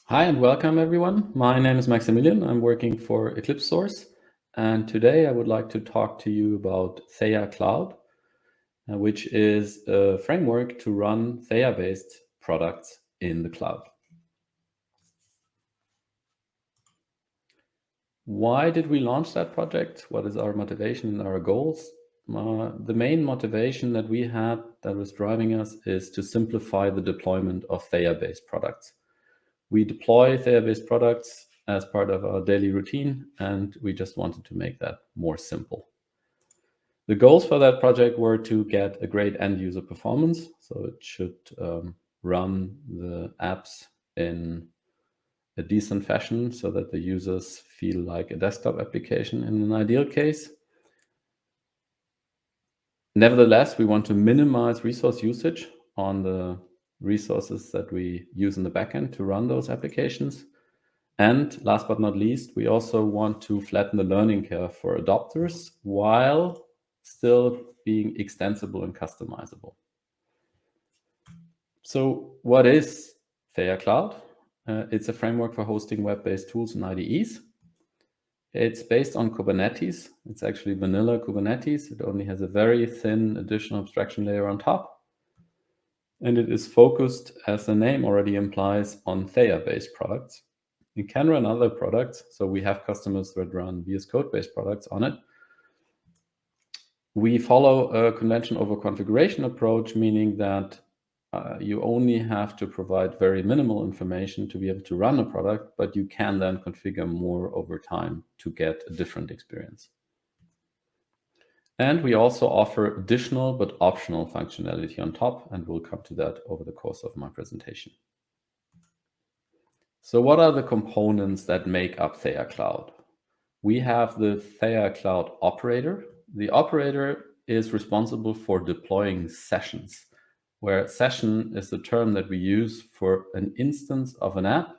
Hi and welcome everyone. My name is Maximilian. I'm working for EclipseSource, and today I would like to talk to you about Theia Cloud, which is a framework to run Theia-based products in the cloud. Why did we launch that project? What is our motivation and our goals? The main motivation that we had that was driving us is to simplify the deployment of Theia-based products. We deploy Theia-based products as part of our daily routine, and we just wanted to make that more simple. The goals for that project were to get a great end user performance. So it should run the apps in a decent fashion so that the users feel like a desktop application in an ideal case. Nevertheless, we want to minimize resource usage on the resources that we use in the backend to run those applications. And last but not least, we also want to flatten the learning curve for adopters while still being extensible and customizable. So what is Theia Cloud? It's a framework for hosting web-based tools and IDEs. It's based on Kubernetes. It's actually vanilla Kubernetes. It only has a very thin additional abstraction layer on top. And it is focused, as the name already implies, on Theia-based products. You can run other products. So we have customers that run VS Code-based products on it. We follow a convention over configuration approach, meaning that you only have to provide very minimal information to be able to run a product, but you can then configure more over time to get a different experience. And we also offer additional but optional functionality on top, and we'll come to that over the course of my presentation. So what are the components that make up Theia Cloud? We have the Theia Cloud operator. The operator is responsible for deploying sessions, where session is the term that we use for an instance of an app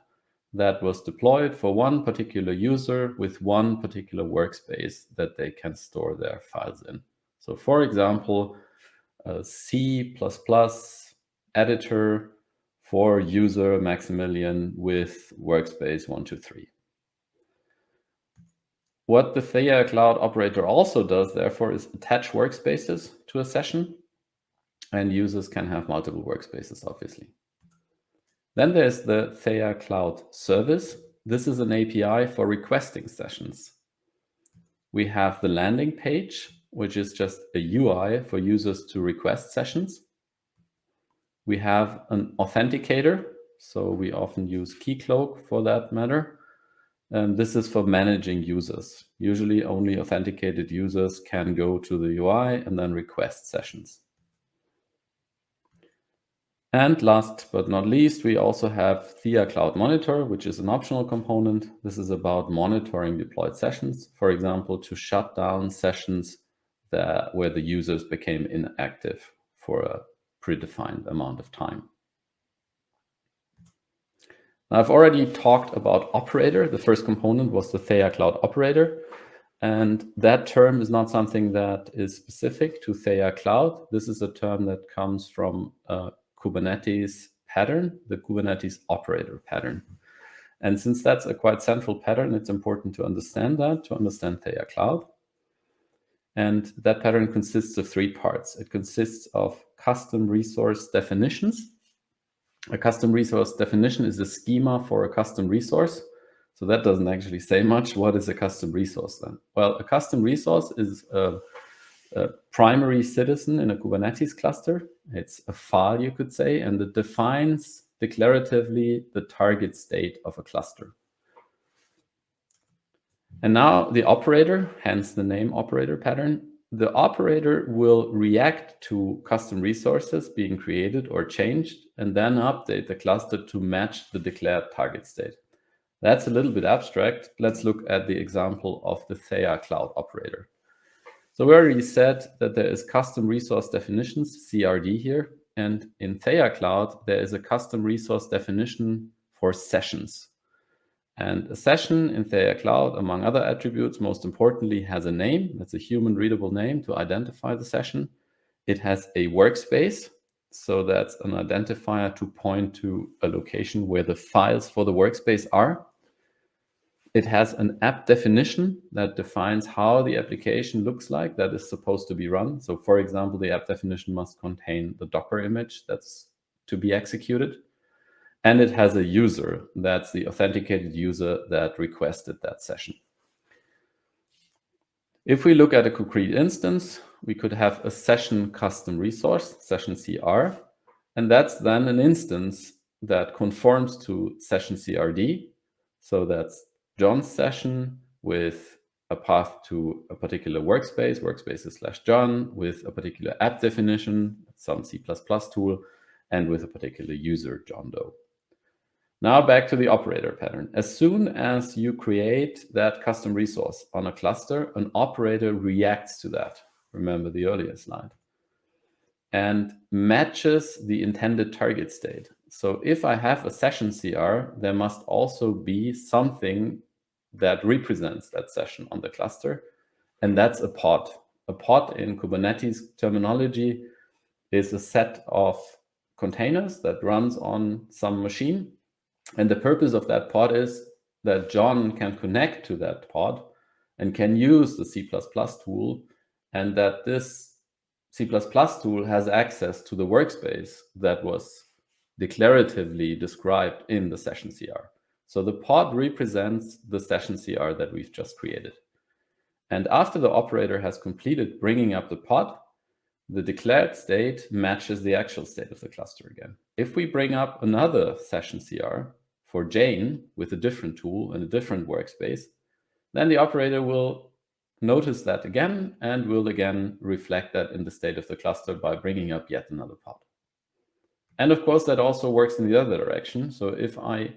that was deployed for one particular user with one particular workspace that they can store their files in. So for example, a C++ editor for user Maximilian with workspace 123. What the Theia Cloud operator also does, therefore, is attach workspaces to a session, and users can have multiple workspaces, obviously. Then there's the Theia Cloud service. This is an API for requesting sessions. We have the landing page, which is just a UI for users to request sessions. We have an authenticator, so we often use Keycloak for that matter. And this is for managing users. Usually only authenticated users can go to the UI and then request sessions. And last but not least, we also have Theia Cloud Monitor, which is an optional component. This is about monitoring deployed sessions, for example, to shut down sessions where the users became inactive for a predefined amount of time. Now, I've already talked about operator. The first component was the Theia Cloud operator. And that term is not something that is specific to Theia Cloud. This is a term that comes from Kubernetes pattern, the Kubernetes operator pattern. And since that's a quite central pattern, it's important to understand that, to understand Theia Cloud. And that pattern consists of three parts. It consists of custom resource definitions. A custom resource definition is a schema for a custom resource. So that doesn't actually say much. What is a custom resource then? Well, a custom resource is a primary citizen in a Kubernetes cluster. It's a file, you could say, and it defines declaratively the target state of a cluster. And now the operator, hence the name operator pattern, the operator will react to custom resources being created or changed and then update the cluster to match the declared target state. That's a little bit abstract. Let's look at the example of the Theia Cloud operator. So we already said that there is custom resource definitions, CRD here, and in Theia Cloud, there is a custom resource definition for sessions. And a session in Theia Cloud, among other attributes, most importantly, has a name. That's a human readable name to identify the session. It has a workspace. So that's an identifier to point to a location where the files for the workspace are. It has an app definition that defines how the application looks like that is supposed to be run. So for example, the app definition must contain the Docker image that's to be executed. And it has a user, that's the authenticated user that requested that session. If we look at a concrete instance, we could have a session custom resource, session CR, and that's then an instance that conforms to session CRD. So that's John's session with a path to a particular workspace, workspaces/John, with a particular app definition, some C++ tool, and with a particular user, John Doe. Now back to the operator pattern. As soon as you create that custom resource on a cluster, an operator reacts to that. Remember the earlier slide. And matches the intended target state. So if I have a session CR, there must also be something that represents that session on the cluster. And that's a pod. A pod in Kubernetes terminology is a set of containers that runs on some machine. And the purpose of that pod is that John can connect to that pod and can use the C++ tool, and that this C++ tool has access to the workspace that was declaratively described in the session CR. So the pod represents the session CR that we've just created. And after the operator has completed bringing up the pod, the declared state matches the actual state of the cluster again. If we bring up another session CR for Jane with a different tool and a different workspace, then the operator will notice that again and will again reflect that in the state of the cluster by bringing up yet another pod. And of course, that also works in the other direction. So if I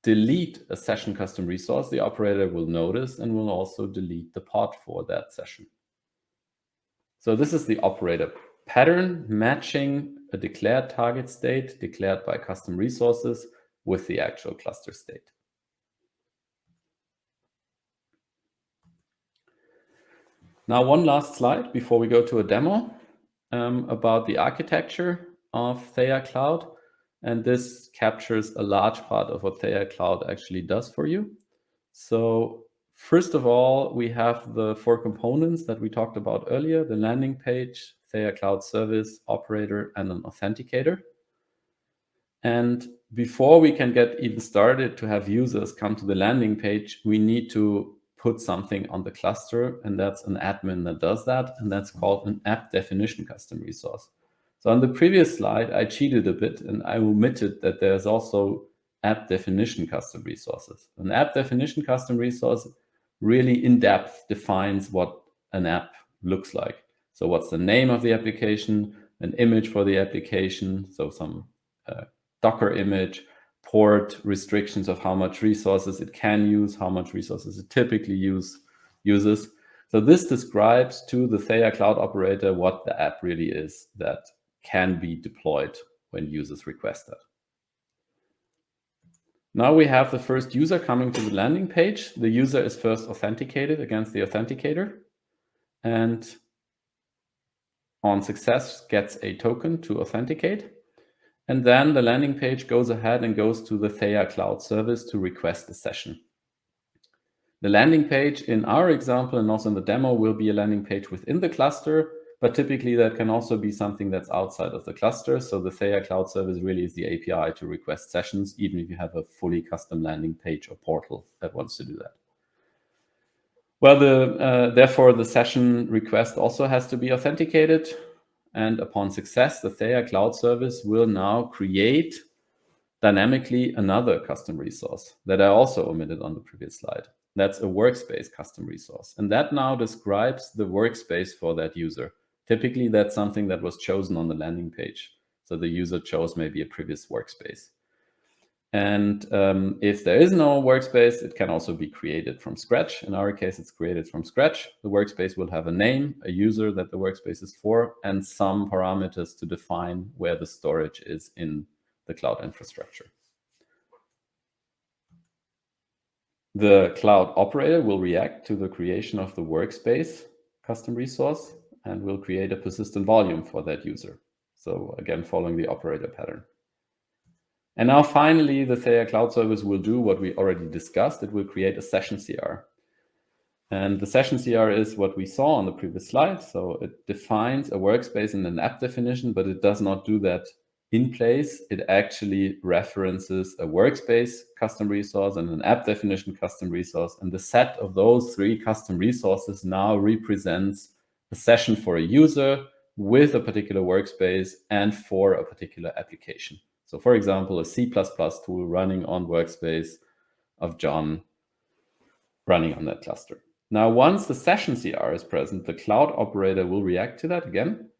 delete a session custom resource, the operator will notice and will also delete the pod for that session. So this is the operator pattern matching a declared target state declared by custom resources with the actual cluster state. Now, one last slide before we go to a demo about the architecture of Theia Cloud. And this captures a large part of what Theia Cloud actually does for you. So first of all, we have the 4 components that we talked about earlier, the landing page, Theia Cloud service, operator, and an authenticator. And before we can get even started to have users come to the landing page, we need to put something on the cluster, and that's an admin that does that, and that's called an app definition custom resource. So on the previous slide, I cheated a bit and I omitted that there's also app definition custom resources. An app definition custom resource really in-depth defines what an app looks like. So what's the name of the application, an image for the application, so some Docker image, port restrictions of how much resources it can use, how much resources it typically uses. So this describes to the Theia Cloud operator what the app really is that can be deployed when users request that. Now we have the first user coming to the landing page. The user is first authenticated against the authenticator, and on success gets a token to authenticate. And then the landing page goes ahead and goes to the Theia Cloud service to request a session. The landing page in our example and also in the demo will be a landing page within the cluster, but typically that can also be something that's outside of the cluster. So the Theia Cloud service really is the API to request sessions, even if you have a fully custom landing page or portal that wants to do that. Well, therefore, the session request also has to be authenticated. And upon success, the Theia Cloud service will now create dynamically another custom resource that I also omitted on the previous slide. That's a workspace custom resource. And that now describes the workspace for that user. Typically, that's something that was chosen on the landing page. So the user chose maybe a previous workspace. And if there is no workspace, it can also be created from scratch. In our case, it's created from scratch. The workspace will have a name, a user that the workspace is for, and some parameters to define where the storage is in the cloud infrastructure. The cloud operator will react to the creation of the workspace custom resource and will create a persistent volume for that user. So again, following the operator pattern. And now finally, the Theia Cloud Service will do what we already discussed. It will create a session CR. And the session CR is what we saw on the previous slide. So it defines a workspace in an app definition, but it does not do that in place. It actually references a workspace custom resource and an app definition custom resource. And the set of those three custom resources now represents a session for a user with a particular workspace and for a particular application. So for example, a C++ tool running on workspace of John running on that cluster. Now, once the session CR is present, the cloud operator will react to that again,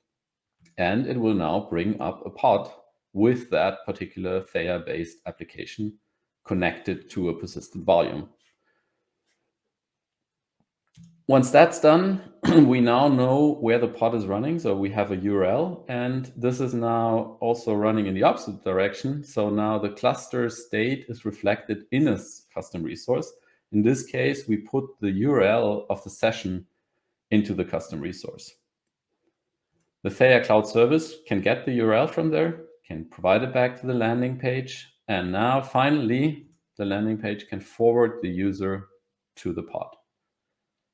and it will now bring up a pod with that particular Theia-based application connected to a persistent volume. Once that's done, we now know where the pod is running. So we have a URL, and this is now also running in the opposite direction. So now the cluster state is reflected in a custom resource. In this case, we put the URL of the session into the custom resource. The Theia Cloud Service can get the URL from there, can provide it back to the landing page, and now finally, the landing page can forward the user to the pod.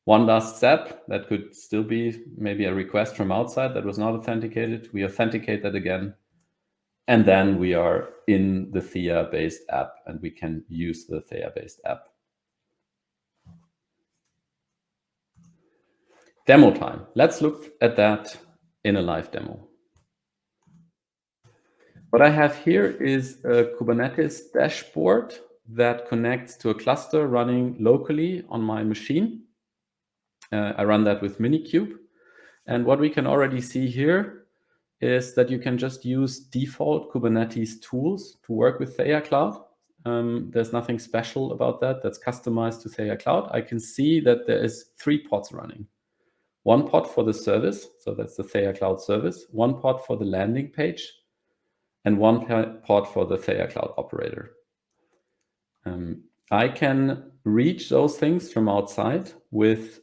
One last step, that could still be maybe a request from outside that was not authenticated. We authenticate that again, and then we are in the Theia-based app, and we can use the Theia-based app. Demo time. Let's look at that in a live demo. What I have here is a Kubernetes dashboard that connects to a cluster running locally on my machine. I run that with Minikube. And what we can already see here is that you can just use default Kubernetes tools to work with Theia Cloud. There's nothing special about that. That's customized to Theia Cloud. I can see that there is 3 pods running. One pod for the service, so that's the Theia Cloud Service, one pod for the landing page, and one pod for the Theia Cloud operator. I can reach those things from outside with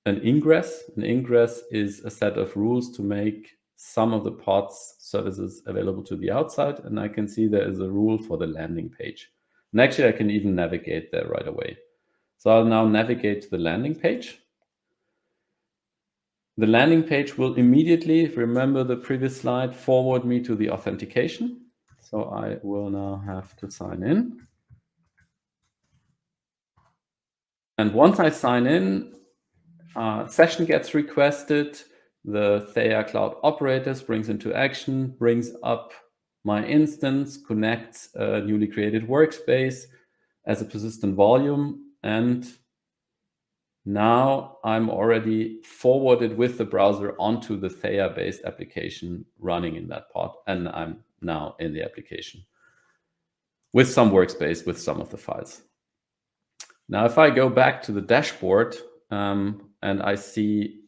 an ingress. An ingress is a set of rules to make some of the pods services available to the outside, and I can see there is a rule for the landing page. And actually, I can even navigate there right away. So I'll now navigate to the landing page. The landing page will immediately, if you remember the previous slide, forward me to the authentication. So I will now have to sign in. And once I sign in, session gets requested. The Theia Cloud operator springs into action, brings up my instance, connects a newly created workspace as a persistent volume, and now I'm already forwarded with the browser onto the Theia-based application running in that pod, and I'm now in the application with some workspace with some of the files. Now, if I go back to the dashboard and I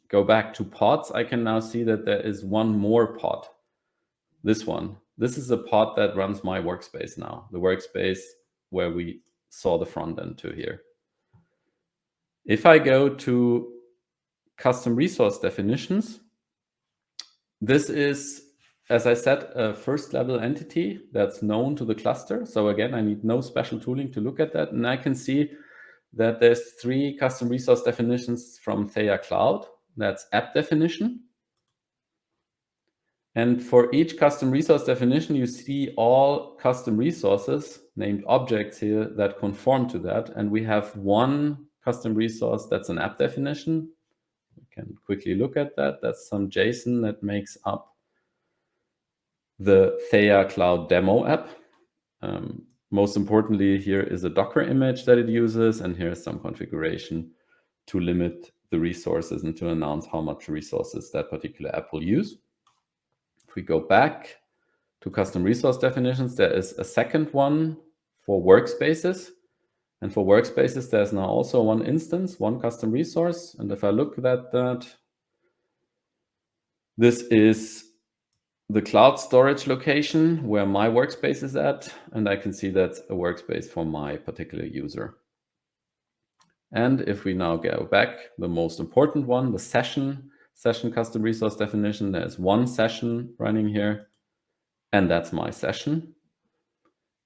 go back to pods, I can now see that there is one more pod. This one. This is a pod that runs my workspace now, the workspace where we saw the front end to here. If I go to custom resource definitions, this is, as I said, a first level entity that's known to the cluster. So again, I need no special tooling to look at that. And I can see that there's 3 custom resource definitions from Theia Cloud. That's app definition. And for each custom resource definition, you see all custom resources named objects here that conform to that. And we have one custom resource that's an app definition. We can quickly look at that. That's some JSON that makes up the Theia Cloud demo app. Most importantly, here is a Docker image that it uses, and here's some configuration to limit the resources and to announce how much resources that particular app will use. If we go back to custom resource definitions, there is a second one for workspaces. And for workspaces, there's now also one instance, one custom resource. And if I look at that, this is the cloud storage location where my workspace is at. And I can see that's a workspace for my particular user. And if we now go back, the most important one, the session custom resource definition, there's one session running here. and that's my session.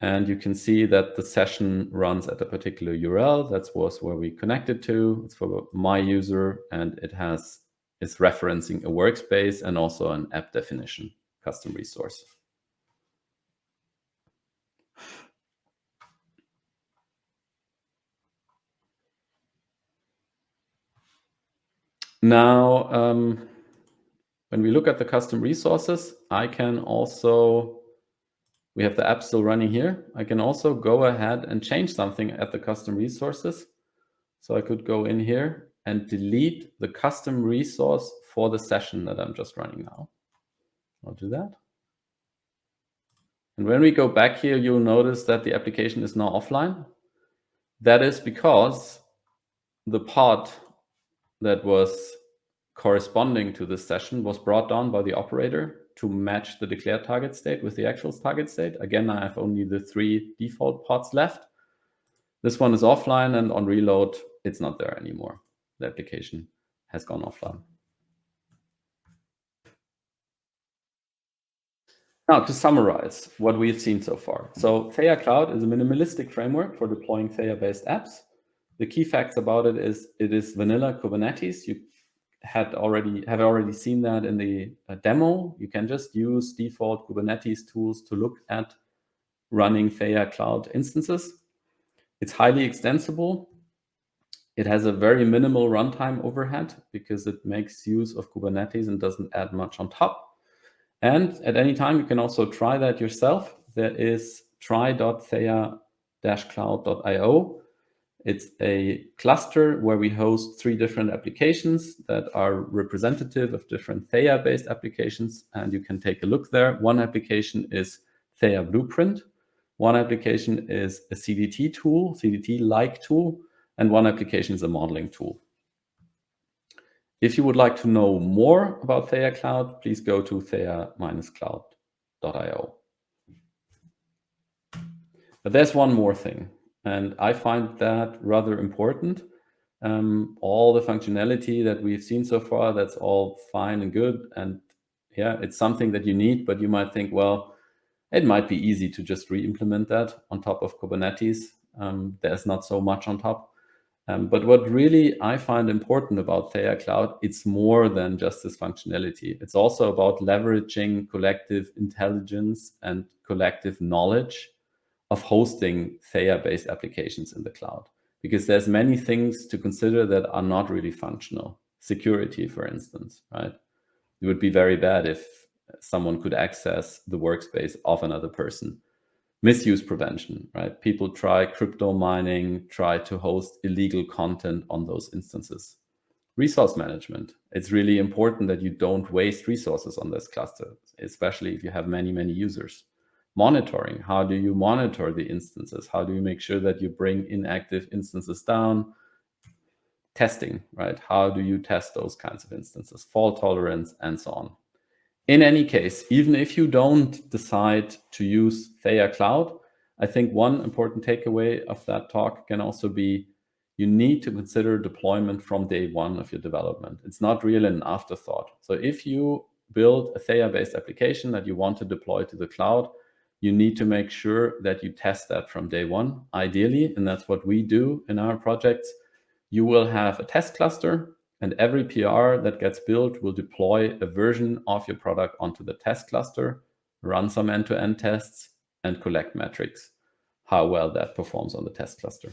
And you can see that the session runs at a particular URL. That was where we connected to. It's for my user, and it's referencing a workspace and also an app definition custom resource. Now, when we look at the custom resources, we have the app still running here. I can also go ahead and change something at the custom resources. So I could go in here and delete the custom resource for the session that I'm just running now. I'll do that. And when we go back here, you'll notice that the application is now offline. That is because the pod that was corresponding to this session was brought down by the operator to match the declared target state with the actual target state. Again, I have only the 3 default pods left. This one is offline, and on reload, it's not there anymore. The application has gone offline. Now, to summarize what we've seen so far. So Theia Cloud is a minimalistic framework for deploying Theia-based apps. The key facts about it is vanilla Kubernetes. You have already seen that in the demo. You can just use default Kubernetes tools to look at running Theia Cloud instances. It's highly extensible. It has a very minimal runtime overhead because it makes use of Kubernetes and doesn't add much on top. And at any time, you can also try that yourself. There is try.theia-cloud.io. It's a cluster where we host 3 different applications that are representative of different Theia-based applications, and you can take a look there. One application is Theia Blueprint. One application is a CDT tool, CDT-like tool, and one application is a modeling tool. If you would like to know more about Theia Cloud, please go to theia-cloud.io. But there's one more thing, and I find that rather important. All the functionality that we've seen so far, that's all fine and good. And yeah, it's something that you need, but you might think, well, it might be easy to just re-implement that on top of Kubernetes. There's not so much on top. But what really I find important about Theia Cloud, it's more than just this functionality. It's also about leveraging collective intelligence and collective knowledge of hosting Theia-based applications in the cloud. Because there's many things to consider that are not really functional. Security, for instance, right? It would be very bad if someone could access the workspace of another person. Misuse prevention, right? People try crypto mining, try to host illegal content on those instances. Resource management. It's really important that you don't waste resources on this cluster, especially if you have many, many users. Monitoring. How do you monitor the instances? How do you make sure that you bring inactive instances down? Testing, right? How do you test those kinds of instances? Fault tolerance and so on. In any case, even if you don't decide to use Theia Cloud, I think one important takeaway of that talk can also be you need to consider deployment from day one of your development. It's not really an afterthought. So if you build a Theia-based application that you want to deploy to the cloud, you need to make sure that you test that from day one, ideally, and that's what we do in our projects. You will have a test cluster, and every PR that gets built will deploy a version of your product onto the test cluster, run some end-to-end tests, and collect metrics, how well that performs on the test cluster.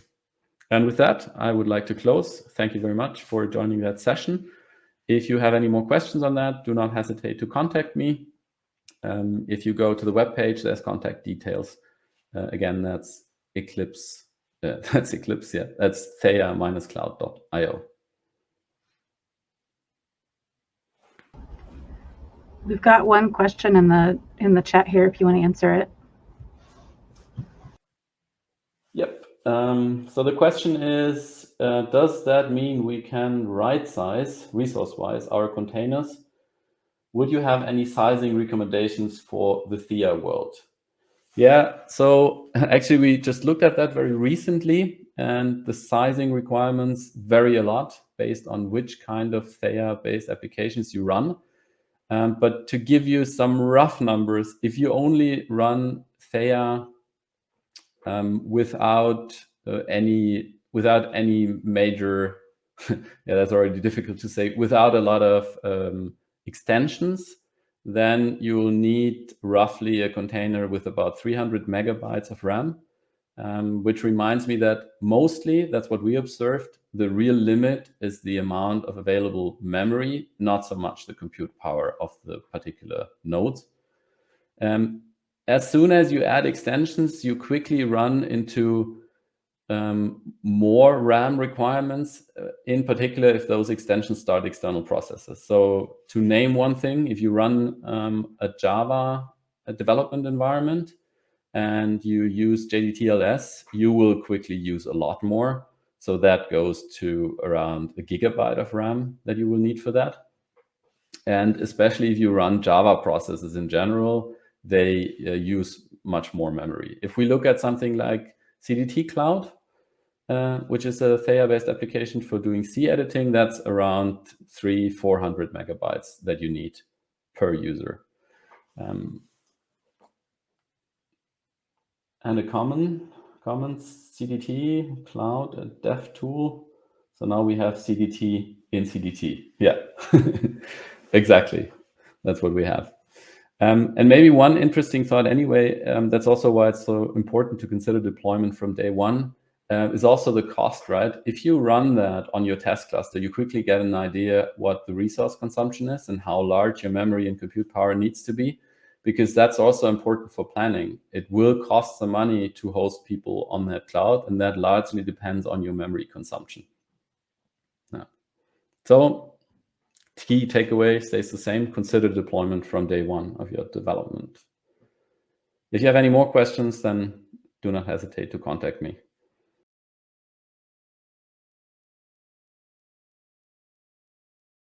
And with that, I would like to close. Thank you very much for joining that session. If you have any more questions on that, do not hesitate to contact me. If you go to the webpage, there's contact details. Again, that's Eclipse. That's Eclipse, yeah. That's theia-cloud.io. We've got one question in the chat here if you want to answer it. Yep. So the question is, does that mean we can right size, resource-wise, our containers? Would you have any sizing recommendations for the Theia world? Yeah, so actually we just looked at that very recently, and the sizing requirements vary a lot based on which kind of Theia-based applications you run. But to give you some rough numbers, if you only run Theia without any major, yeah, that's already difficult to say, without a lot of extensions, then you will need roughly a container with about 300 megabytes of RAM, which reminds me that mostly, that's what we observed, the real limit is the amount of available memory, not so much the compute power of the particular nodes. As soon as you add extensions, you quickly run into more RAM requirements, in particular if those extensions start external processes. So to name one thing, if you run a Java development environment and you use JDTLS, you will quickly use a lot more. So that goes to around 1 gigabyte of RAM that you will need for that. And especially if you run Java processes in general, they use much more memory. If we look at something like CDT Cloud, which is a Theia-based application for doing C editing, that's around 300-400 megabytes that you need per user. And a common CDT Cloud, a dev tool. So now we have CDT in CDT. Yeah, exactly. That's what we have. And maybe one interesting thought anyway, that's also why it's so important to consider deployment from day one, is also the cost, right? If you run that on your test cluster, you quickly get an idea what the resource consumption is and how large your memory and compute power needs to be, because that's also important for planning. It will cost some money to host people on that cloud, and that largely depends on your memory consumption. Yeah. So key takeaway stays the same. Consider deployment from day one of your development. If you have any more questions, then do not hesitate to contact me.